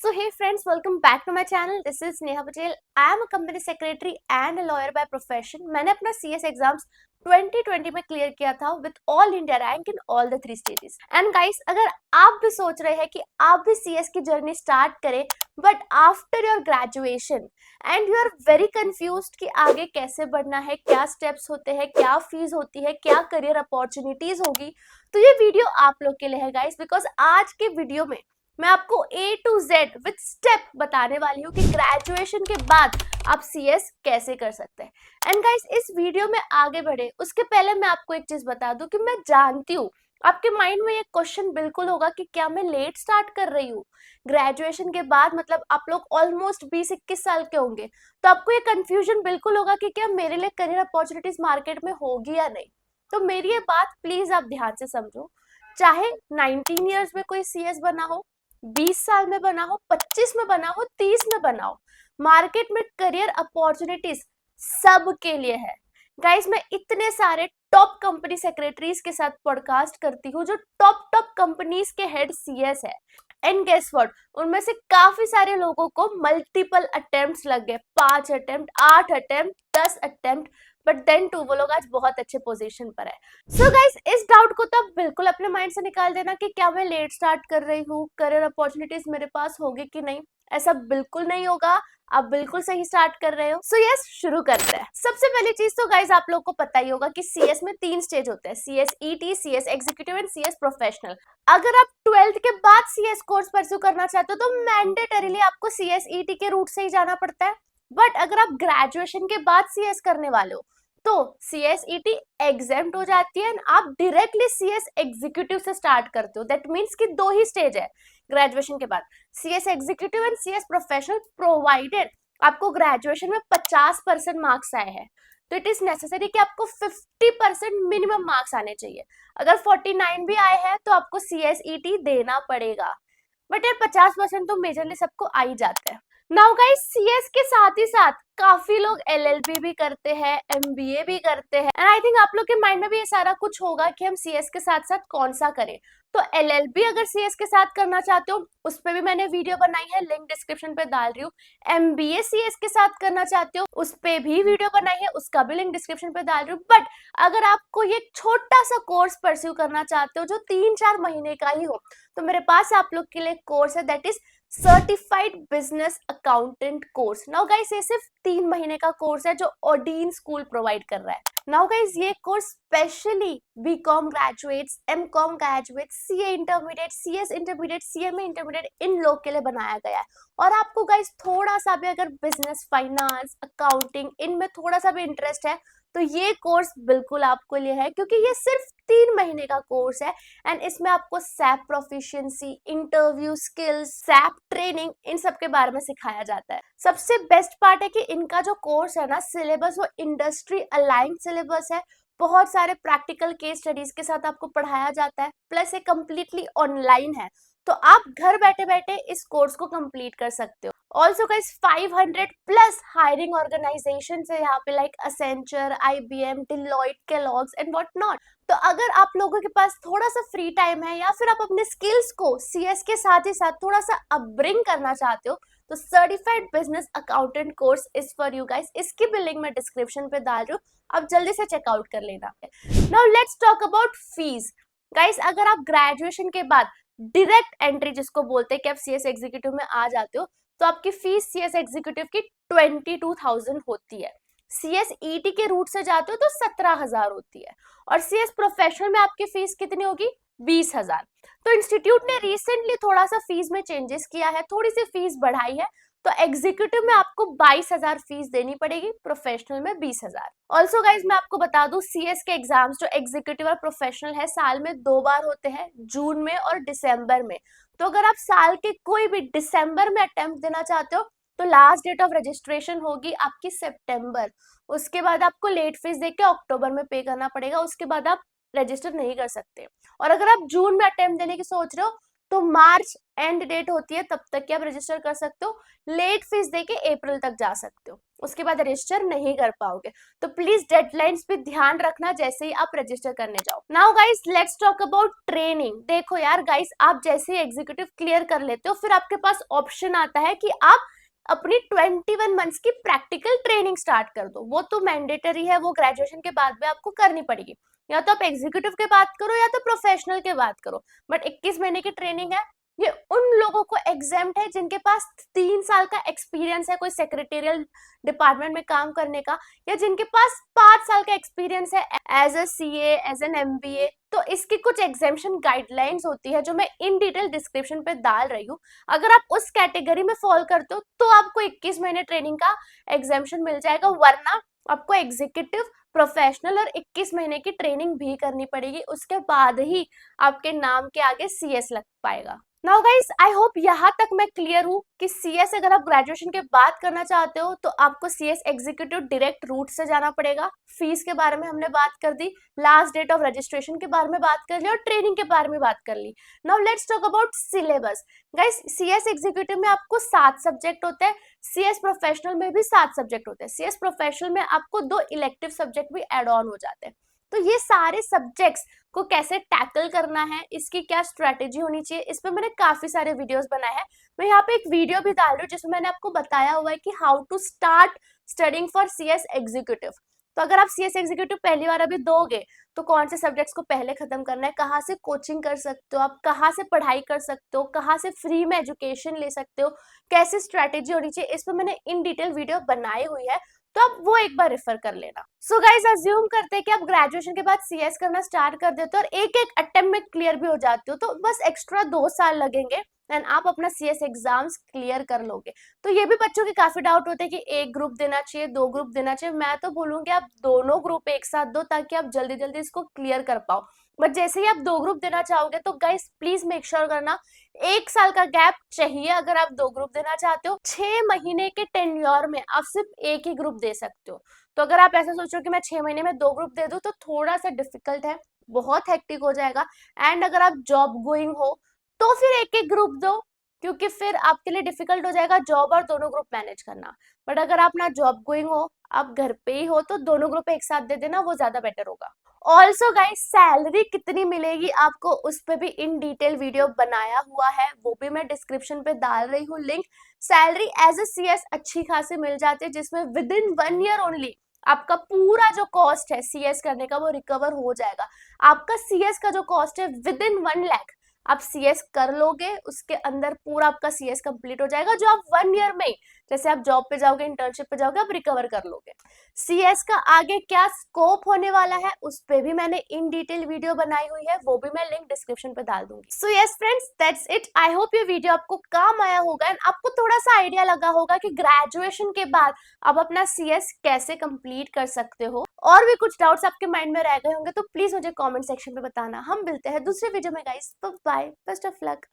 So hey friends, welcome back to my channel. This is Neha Patel. I am a company secretary and a lawyer by profession. मैंने अपना CS exams 2020 में clear किया था with all India rank in all the 3 stages. And guys, अगर आप भी सोच रहे हैं कि आप भी CS की जर्नी स्टार्ट करें but after your graduation and you are very confused कि आगे कैसे बढ़ना है, क्या स्टेप्स होते हैं, क्या फीस होती है, क्या करियर अपॉर्चुनिटीज होगी, तो ये वीडियो आप लोग के लिए है गाइस. बिकॉज आज के वीडियो में मैं आपको A to Z with step बताने वाली हूँ कि ग्रेजुएशन के बाद आप CS कैसे कर सकते हैं. एंड गाइस, इस वीडियो में आगे बढ़े उसके पहले मैं आपको एक चीज बता दूं कि मैं जानती हूँ आपके माइंड में ये क्वेश्चन बिल्कुल होगा कि क्या मैं लेट स्टार्ट कर रही हूँ ग्रेजुएशन के बाद. मतलब आप लोग ऑलमोस्ट 20-21 साल के होंगे, तो आपको ये कंफ्यूजन बिल्कुल होगा कि क्या मेरे लिए करियर अपॉर्चुनिटीज मार्केट में होगी या नहीं. तो मेरी ये बात प्लीज आप ध्यान से समझो. चाहे 19 ईयर्स में कोई CS बना हो, 20 साल में बना हो, 25 में बना हो, 30 में बना हो, मार्केट में करियर अपॉर्चुनिटीज सबके लिए है. गाइस, मैं इतने सारे टॉप कंपनी सेक्रेटरीज के साथ पॉडकास्ट करती हूँ जो टॉप कंपनीज के हेड CS है. एंड गेस व्हाट, उनमें से काफी सारे लोगों को मल्टीपल अटेम्प्ट्स लग गए. 5 attempt, 8 attempt, 10 attempt, but then too वो लोग आज बहुत अच्छे पोजीशन पर है. सो गाइस, इस डाउट को तो आप बिल्कुल अपने माइंड से निकाल देना कि क्या मैं लेट स्टार्ट कर रही हूँ, करियर अपॉर्चुनिटीज मेरे पास होगी कि नहीं. ऐसा बिल्कुल नहीं होगा, आप बिल्कुल सही स्टार्ट कर रहे हो. सो यस, शुरू करते हैं. सबसे पहली चीज तो गाइस आप लोग को पता ही होगा कि CS में 3 स्टेज होते हैं: CS ET, CS executive and CS professional. अगर आप 12th के बाद CS कोर्स परस्यू करना चाहते हो तो मैंडेटरीली आपको CS ET के रूट से ही जाना पड़ता है. बट अगर आप ग्रेजुएशन के बाद CS करने वाले हो तो CS ET एग्जेम्प्ट हो जाती है, आप डायरेक्टली CS एग्जीक्यूटिव से स्टार्ट करते हो. दैट मीन्स कि 2 ही स्टेज है ग्रेजुएशन के बाद, CS executive and CS professional, provided आपको ग्रेजुएशन में 50% मार्क्स आए हैं. तो इट इज नेसेसरी कि आपको 50% मिनिमम मार्क्स आने चाहिए. अगर 49 भी आए हैं तो आपको CS ET देना पड़ेगा. बट यार 50% तो मेजरली सबको आ ही जाता है. नाउ गाइस, CS के साथ ही साथ काफी लोग LLB भी करते हैं, MBA भी करते हैं. एंड आई थिंक आप लोग के माइंड में भी ये सारा कुछ होगा कि हम CS के साथ साथ कौन सा करें. तो LLB अगर CS के साथ करना चाहते हो उस पर भी मैंने वीडियो बनाई है, लिंक डिस्क्रिप्शन पे डाल रही हूँ. MBA CS के साथ करना चाहते हो उस पे भी वीडियो बनाई है, उसका भी लिंक डिस्क्रिप्शन पे डाल रही हूँ. बट अगर आपको ये छोटा सा कोर्स परस्यू करना चाहते हो जो 3-4 महीने का ही हो, तो मेरे पास आप लोग के लिए कोर्स है, that is certified business accountant course. Now guys, ये सिर्फ 3 महीने का कोर्स है जो ओडीन स्कूल प्रोवाइड कर रहा है. नाउ गाइस, ये course specially BCom graduates, MCom graduates, CA intermediate, CS intermediate, CMA intermediate इन लोग के लिए बनाया गया है. और आपको गाइस थोड़ा सा भी अगर बिजनेस, फाइनेंस, अकाउंटिंग इनमें थोड़ा सा भी इंटरेस्ट है तो ये कोर्स बिल्कुल आपको लिए है, क्योंकि ये सिर्फ 3 महीने का कोर्स है. एंड इसमें आपको SAP proficiency, interview skills, SAP training, इन सब के बारे में सिखाया जाता है. सबसे बेस्ट पार्ट है कि इनका जो कोर्स है ना, सिलेबस वो इंडस्ट्री अलाइंड सिलेबस है. बहुत सारे प्रैक्टिकल केस स्टडीज के साथ आपको पढ़ाया जाता है, प्लस ये कंप्लीटली ऑनलाइन है. तो आप घर बैठे बैठे इस कोर्स को कंप्लीट कर सकते हो. Also guys, 500 plus hiring organisation है यहाँ पे, like Accenture, IBM, Deloitte, Kellogg's and what not. तो अगर आप लोगों के पास थोड़ा सा फ्री टाइम है या फिर आप अपने स्किल्स को CS के साथ ही साथ थोड़ा सा अपब्रिंग करना चाहते हो तो certified business accountant course is for you guys. इसकी भी लिंक मैं डिस्क्रिप्शन पे डाल रही हूँ, आप जल्दी से चेकआउट कर लेना. Now let's talk about fees. Guys, अगर आप ग्रेजुएशन के बाद डायरेक्ट एंट्री जिसको बोलते हैं कि आप CS एग्जीक्यूटिव में आ जाते हो तो आपकी फीस CS एग्जीक्यूटिव की 22,000 होती है. CS ET के रूट से जाते हो तो 17,000 होती है. और CS प्रोफेशनल में आपकी फीस कितनी होगी? 20,000. तो इंस्टीट्यूट ने रिसेंटली थोड़ा सा फीस में चेंजेस किया है, थोड़ी सी फीस बढ़ाई है. तो एग्जीक्यूटिव में आपको 22,000 फीस देनी पड़ेगी, प्रोफेशनल में 20,000. ऑल्सो गाइज, मैं आपको बता दूं CS के एग्जाम्स जो एग्जीक्यूटिव और प्रोफेशनल है साल में 2 बार होते हैं, जून में और दिसंबर में. तो अगर आप साल के कोई भी दिसंबर में अटेम्प्ट देना चाहते हो तो लास्ट डेट ऑफ रजिस्ट्रेशन होगी आपकी सितंबर. उसके बाद आपको लेट फीस देके अक्टूबर में पे करना पड़ेगा, उसके बाद आप रजिस्टर नहीं कर सकते. और अगर आप जून में अटेम्प्ट देने की सोच रहे हो तो मार्च एंड डेट होती है, तब तक की आप रजिस्टर कर सकते हो। लेट फीस देके अप्रैल तक जा सकते हो, उसके बाद रजिस्टर नहीं कर पाओगे। तो प्लीज डेडलाइंस पे ध्यान रखना जैसे ही आप रजिस्टर करने जाओ। Now guys let's talk about training. देखो यार गाइस, आप जैसे ही एग्जीक्यूटिव क्लियर कर लेते हो, फिर आपके पास ऑप्शन आता है कि आप अपनी 21 मंथ्स की प्रैक्टिकल ट्रेनिंग स्टार्ट कर दो। वो तो मैंडेटरी है, वो ग्रेजुएशन के बाद भी आपको करनी पड़ेगी। या तो आप एग्जीक्यूटिव के बात करो या तो प्रोफेशनल के बात करो, बट 21 महीने की ट्रेनिंग है। ये उन लोगों को एग्जाम्प्ट है जिनके पास 3 साल का एक्सपीरियंस है कोई सेक्रेटेरियल डिपार्टमेंट में काम करने का, या जिनके पास 5 साल का एक्सपीरियंस है as a CA, as an MBA. तो इसकी कुछ एग्जाम्शन गाइडलाइंस होती है जो मैं इन डिटेल डिस्क्रिप्शन पे डाल रही हूँ। अगर आप उस कैटेगरी में फॉल करते हो तो आपको 21 महीने ट्रेनिंग का एग्जाम्शन मिल जाएगा, वरना आपको एग्जीक्यूटिव, प्रोफेशनल और 21 महीने की ट्रेनिंग भी करनी पड़ेगी। उसके बाद ही आपके नाम के आगे सीएस लग पाएगा। नाउ गाइस, आई होप यहाँ तक मैं क्लियर हूँ कि सीएस अगर आप ग्रेजुएशन के बाद करना चाहते हो तो आपको सीएस एग्जीक्यूटिव डायरेक्ट रूट से जाना पड़ेगा। फीस के बारे में हमने बात कर दी, लास्ट डेट ऑफ रजिस्ट्रेशन के बारे में बात कर ली और ट्रेनिंग के बारे में बात कर ली। Now let's talk about syllabus. Guys, CS executive में आपको 7 सब्जेक्ट होते हैं, सीएस प्रोफेशनल में भी 7 सब्जेक्ट होते हैं। सीएस प्रोफेशनल में आपको 2 इलेक्टिव सब्जेक्ट भी एड ऑन हो जाते हैं। तो ये सारे सब्जेक्ट्स को कैसे टैकल करना है, इसकी क्या स्ट्रेटेजी होनी चाहिए, इस पे मैंने काफी सारे वीडियोस बनाए हैं। मैं यहाँ पे एक वीडियो भी डाल रही हूँ जिसमें मैंने आपको बताया हुआ है कि how to start studying for CS executive. तो अगर आप सीएस एग्जीक्यूटिव पहली बार अभी दोगे तो कौन से सब्जेक्ट्स को पहले खत्म करना है, कहाँ से कोचिंग कर सकते हो, आप कहाँ से पढ़ाई कर सकते हो, कहाँ से फ्री में एजुकेशन ले सकते हो, कैसी स्ट्रेटेजी होनी चाहिए, इस पर मैंने इन डिटेल वीडियो बनाई हुई है, तो आप वो एक बार रेफर कर लेना। सो गाइस, अज्यूम करते हैं कि आप ग्रेजुएशन के बाद सीएस करना स्टार्ट कर देते हो और एक एक अटेम्प्ट में क्लियर भी हो जाते हो, तो बस एक्स्ट्रा 2 साल लगेंगे एंड आप अपना सीएस एग्जाम्स क्लियर कर लोगे। तो ये भी बच्चों के काफी डाउट होते हैं कि एक ग्रुप देना चाहिए, 2 ग्रुप देना चाहिए। मैं तो बोलूंगी आप दोनों ग्रुप एक साथ दो ताकि आप जल्दी जल्दी इसको क्लियर कर पाओ। बट जैसे ही आप 2 ग्रुप देना चाहोगे तो गाइस प्लीज मेक श्योर करना 1 साल का गैप चाहिए। अगर आप 2 ग्रुप देना चाहते हो, 6 महीने के टेन्योर में आप सिर्फ एक ही ग्रुप दे सकते हो। तो अगर आप ऐसा सोचो कि मैं 6 महीने में 2 ग्रुप दे दूं तो थोड़ा सा डिफिकल्ट है, बहुत हेक्टिक हो जाएगा। एंड अगर आप जॉब गोइंग हो तो फिर एक एक ग्रुप दो, क्योंकि फिर आपके लिए डिफिकल्ट हो जाएगा जॉब और दोनों ग्रुप मैनेज करना। बट अगर आप ना जॉब गोइंग हो, आप घर पे ही हो, तो दोनों ग्रुप एक साथ दे देना, वो ज्यादा बेटर होगा। ऑल्सो गाइस, सैलरी कितनी मिलेगी आपको उस पे भी इन डिटेल वीडियो बनाया हुआ है, वो भी मैं डिस्क्रिप्शन पे डाल रही हूँ link. Salary as a CS अच्छी खासी मिल जाती है, जिसमें विद इन 1 ईयर ओनली आपका पूरा जो कॉस्ट है सीएस करने का वो रिकवर हो जाएगा। आपका सीएस का जो कॉस्ट है विद इन 1 लाख आप सीएस कर लोगे, उसके अंदर पूरा आपका सीएस कंप्लीट हो जाएगा, जो आप 1 ईयर में, जैसे आप जॉब पे जाओगे, इंटर्नशिप पे जाओगे, आप रिकवर कर लोगे। सीएस का आगे क्या स्कोप होने वाला है उस पे भी मैंने इन डिटेल वीडियो बनाई हुई है, वो भी मैं लिंक डिस्क्रिप्शन पे डाल दूंगी। So yes friends, that's it. I hope ये वीडियो आपको काम आया होगा एंड आपको थोड़ा सा आइडिया लगा होगा कि ग्रेजुएशन के बाद आप अपना सीएस कैसे कंप्लीट कर सकते हो। और भी कुछ डाउट्स आपके माइंड में रह गए होंगे तो प्लीज मुझे कमेंट सेक्शन में बताना। हम मिलते हैं दूसरे वीडियो में guys, bye, best of luck.